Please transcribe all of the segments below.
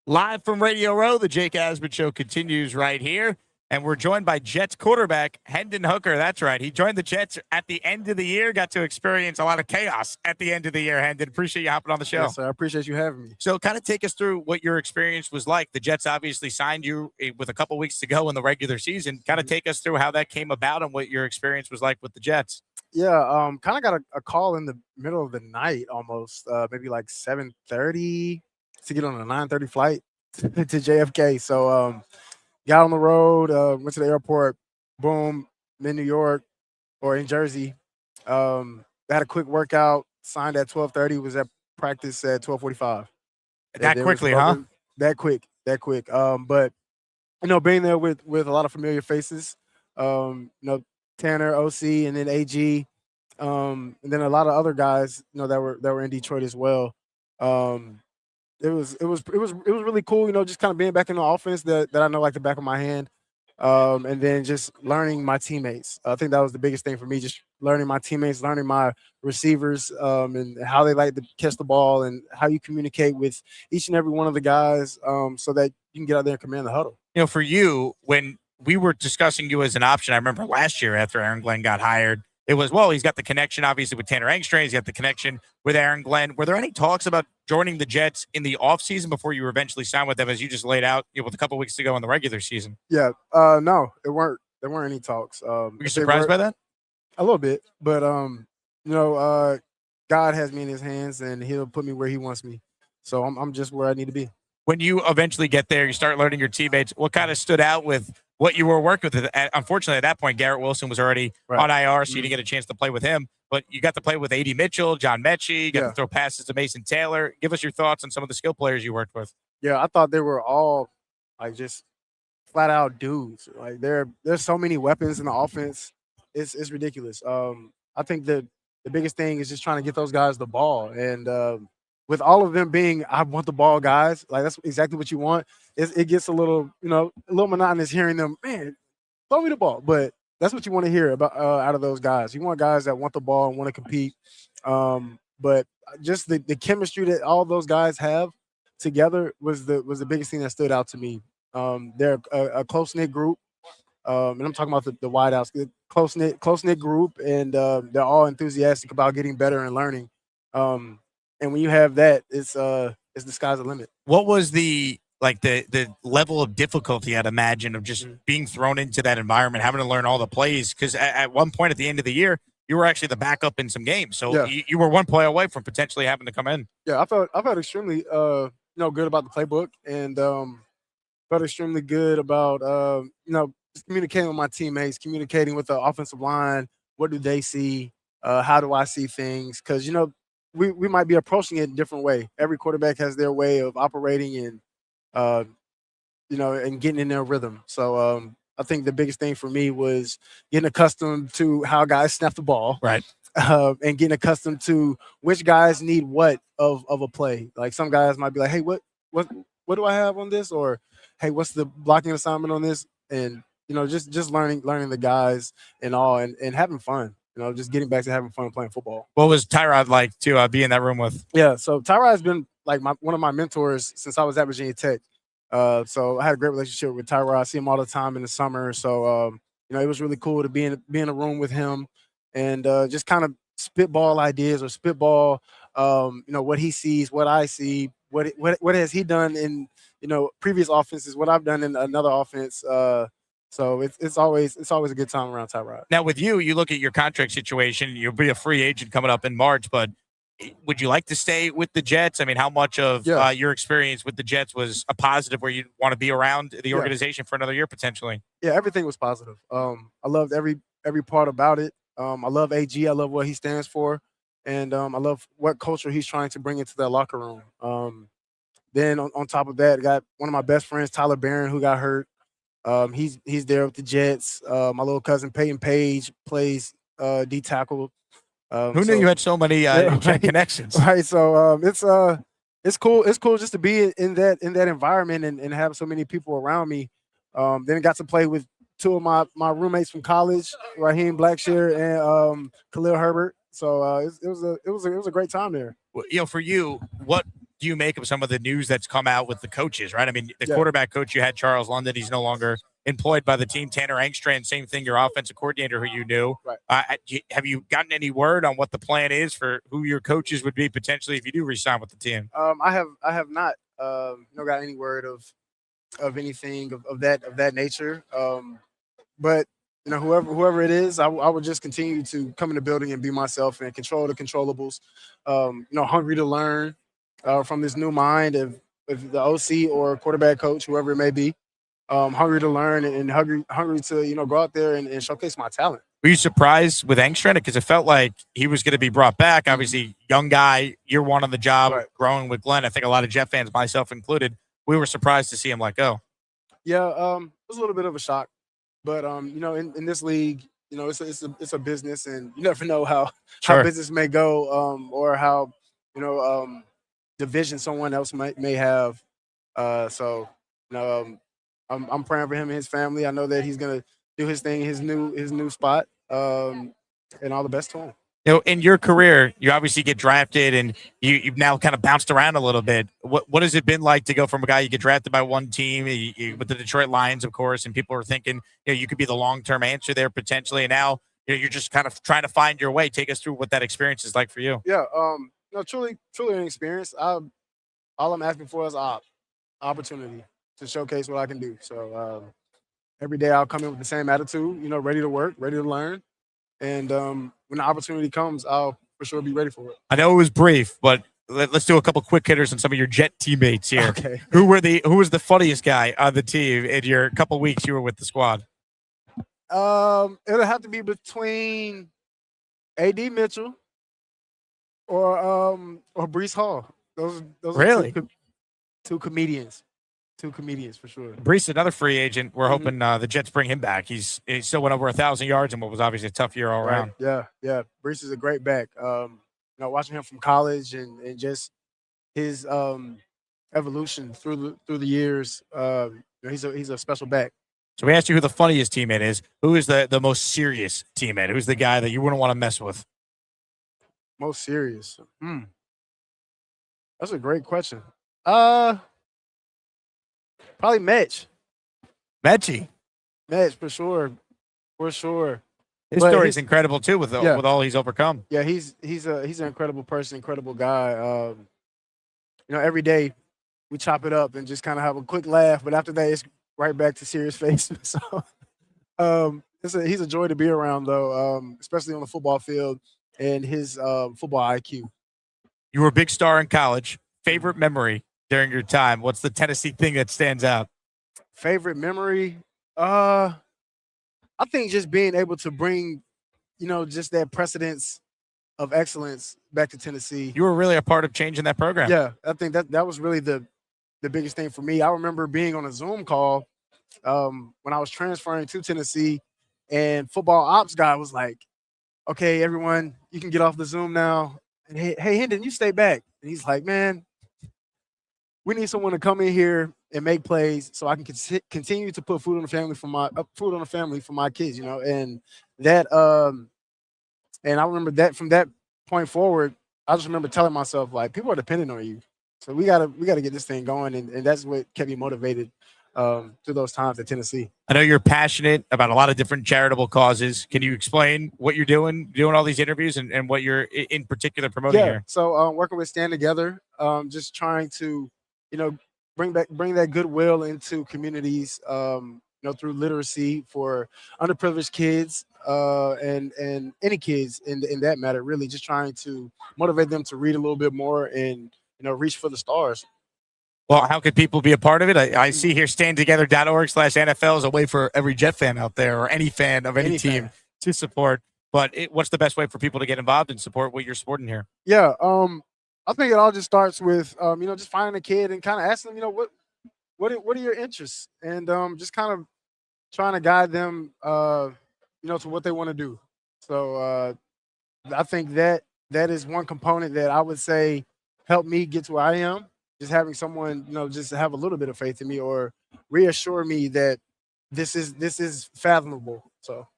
Live from Radio Row, the Jake Asman Show continues right here. And we're joined by Jets quarterback, Hendon Hooker. That's right. He joined the Jets at the end of the year, got to experience a lot of chaos at the end of the year, Hendon. Appreciate you hopping on the show. Yes, sir. I appreciate you having me. So kind of take us through what your experience was like. The Jets obviously signed you with a couple weeks to go in the regular season. Kind of take us through how that came about and what your experience was like with the Jets. Yeah, kind of got a call in the middle of the night almost, maybe like 7:30 to get on a 9:30 flight to JFK. So got on the road, went to the airport, boom, I'm in New York or in Jersey. Had a quick workout, signed at 12:30, was at practice at 12:45. That quickly, huh? That quick. But being there with a lot of familiar faces, Tanner, OC, and then AG, and then a lot of other guys, that were in Detroit as well. Um, it was really cool, just kind of being back in the offense that I know like the back of my hand. And then just learning my teammates. I think that was the biggest thing for me, just learning my teammates, learning my receivers, and how they like to catch the ball and how you communicate with each and every one of the guys, so that you can get out there and command the huddle. For you, when we were discussing you as an option, I remember last year after Aaron Glenn got hired, it was, well, he's got the connection, obviously, with Tanner Engstrand. He's got the connection with Aaron Glenn. Were there any talks about joining the Jets in the offseason before you were eventually signed with them, as you just laid out, with a couple weeks to go in the regular season? Yeah, no, there weren't any talks. Were you surprised by that? A little bit, but God has me in His hands, and He'll put me where He wants me. So I'm just where I need to be. When you eventually get there, you start learning your teammates. What kind of stood out with what you were working with? Unfortunately, at that point, Garrett Wilson was already on IR, so you didn't get a chance to play with him. But you got to play with A.D. Mitchell, John Mechie. You got to throw passes to Mason Taylor. Give us your thoughts on some of the skill players you worked with. Yeah, I thought they were all like just flat out dudes. Like there's so many weapons in the offense. It's ridiculous. I think the biggest thing is just trying to get those guys the ball, and with all of them being I want the ball guys, like that's exactly what you want. It gets a little monotonous hearing them, man, throw me the ball, but that's what you want to hear about out of those guys. You want guys that want the ball and want to compete. But just the chemistry that all those guys have together was the biggest thing that stood out to me. They're a close knit group, and I'm talking about the wideouts, close knit group, and they're all enthusiastic about getting better and learning. And when you have that, it's the sky's the limit. What was the level of difficulty, I'd imagine, of just being thrown into that environment, having to learn all the plays? Because at one point at the end of the year, you were actually the backup in some games, so you were one play away from potentially having to come in. Yeah, I felt extremely good about the playbook, and felt extremely good about just communicating with my teammates, communicating with the offensive line. What do they see? How do I see things? Because we might be approaching it a different way. Every quarterback has their way of operating and and getting in their rhythm. So I think the biggest thing for me was getting accustomed to how guys snap the ball, right? And getting accustomed to which guys need what of a play. Like some guys might be like, hey, what do I have on this? Or hey, what's the blocking assignment on this? And just learning the guys and all, and having fun. Just getting back to having fun playing football. What was Tyrod like to be in that room with? Yeah, so Tyrod has been like one of my mentors since I was at Virginia Tech. So I had a great relationship with Tyrod. I see him all the time in the summer. So it was really cool to be in a room with him and just kind of spitball ideas or spitball what he sees, what I see, what has he done in previous offenses, what I've done in another offense. So it's always a good time around Tyrod. Now with you look at your contract situation. You'll be a free agent coming up in March, but would you like to stay with the Jets? I mean, how much of your experience with the Jets was a positive where you want to be around the organization for another year potentially? Yeah, everything was positive. I loved every part about it. I love AG. I love what he stands for, and I love what culture he's trying to bring into that locker room. Then on top of that, I got one of my best friends, Tyler Barron, who got hurt. He's there with the Jets. My little cousin Peyton Page plays D tackle. Who knew you had so many connections? Right. So it's cool. It's cool just to be in that environment and have so many people around me. Then I got to play with two of my roommates from college, Raheem Blackshear and Khalil Herbert. So it was a great time there. For you, what do you make of some of the news that's come out with the coaches, right? I mean, the Yeah. quarterback coach you had, Charles London, he's no longer employed by the team. Tanner Engstrand, same thing, your offensive coordinator who you knew. Right. Have you gotten any word on what the plan is for who your coaches would be potentially if you do resign with the team? I have not got any word of anything of that nature. But whoever it is, I would just continue to come in the building and be myself and control the controllables. Hungry to learn from this new mind of the OC or quarterback coach, whoever it may be. Hungry to learn and hungry to go out there and showcase my talent. Were you surprised with Engstrand? Because it felt like he was going to be brought back. Obviously, young guy, year one on the job, Right. growing with Glenn. I think a lot of Jet fans, myself included, we were surprised to see him let go. Yeah, it was a little bit of a shock, but in this league, it's a business, and you never know how Sure. business may go, or how division someone else may have. So I'm praying for him and his family. I know that he's gonna do his thing, his new spot, and all the best to him. In your career, you obviously get drafted, and you've now kind of bounced around a little bit. What has it been like to go from a guy you get drafted by one team with the Detroit Lions, of course, and people are thinking you could be the long-term answer there potentially, and now you're just kind of trying to find your way. Take us through what that experience is like for you. Yeah, truly an experience. All I'm asking for is opportunity to showcase what I can do. So every day I'll come in with the same attitude, ready to work, ready to learn. And when the opportunity comes, I'll for sure be ready for it. I know it was brief, but let's do a couple quick hitters on some of your Jet teammates here. Okay. Who was the funniest guy on the team in your couple weeks you were with the squad? It'll have to be between AD Mitchell or Brees Hall. Those Really? are two comedians. Two comedians for sure. Brees, another free agent. We're hoping the Jets bring him back. He still went over 1,000 yards in what was obviously a tough year all around. Yeah. Brees is a great back. Watching him from college and just his evolution through the years. He's a special back. So we asked you who the funniest teammate is. Who is the most serious teammate? Who's the guy that you wouldn't want to mess with? Most serious. That's a great question. Probably Mitch. Mechie. Mitch, for sure. For sure. His story is incredible too with all he's overcome. Yeah, he's an incredible person, incredible guy. Every day we chop it up and just kind of have a quick laugh, but after that it's right back to serious face. So he's a joy to be around though, especially on the football field and his football IQ. You were a big star in college. Favorite memory during your time? What's the Tennessee thing that stands out? Favorite memory? I think just being able to bring, just that precedence of excellence back to Tennessee. You were really a part of changing that program. Yeah, I think that was really the biggest thing for me. I remember being on a Zoom call when I was transferring to Tennessee, and football ops guy was like, "Okay, everyone, you can get off the Zoom now. And hey, Hendon, you stay back." And he's like, "Man, we need someone to come in here and make plays so I can continue to put food on the family for my kids, And that and I remember that from that point forward, I just remember telling myself like people are dependent on you. So we gotta get this thing going, and that's what kept me motivated through those times at Tennessee. I know you're passionate about a lot of different charitable causes. Can you explain what you're doing all these interviews and what you're in particular promoting here? So working with Stand Together, just trying to bring that goodwill into communities, through literacy for underprivileged kids and any kids in that matter. Really, just trying to motivate them to read a little bit more and reach for the stars. Well, how could people be a part of it? I see here standtogether.org/NFL is a way for every Jet fan out there or any fan of any team to support. But what's the best way for people to get involved and support what you're supporting here? Yeah, I think it all just starts with just finding a kid and kind of asking them, what are your interests, and just kind of trying to guide them, to what they want to do. So I think that is one component that I would say helped me get to where I am. Just having someone, just have a little bit of faith in me or reassure me that this is fathomable. So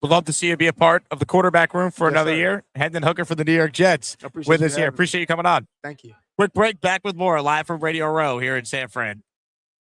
we'd love to see you be a part of the quarterback room for Yes, another sir. year. Hendon Hooker for the New York Jets with us here. Appreciate you coming on. Thank you. Quick break. Back with more live from Radio Row here in San Fran.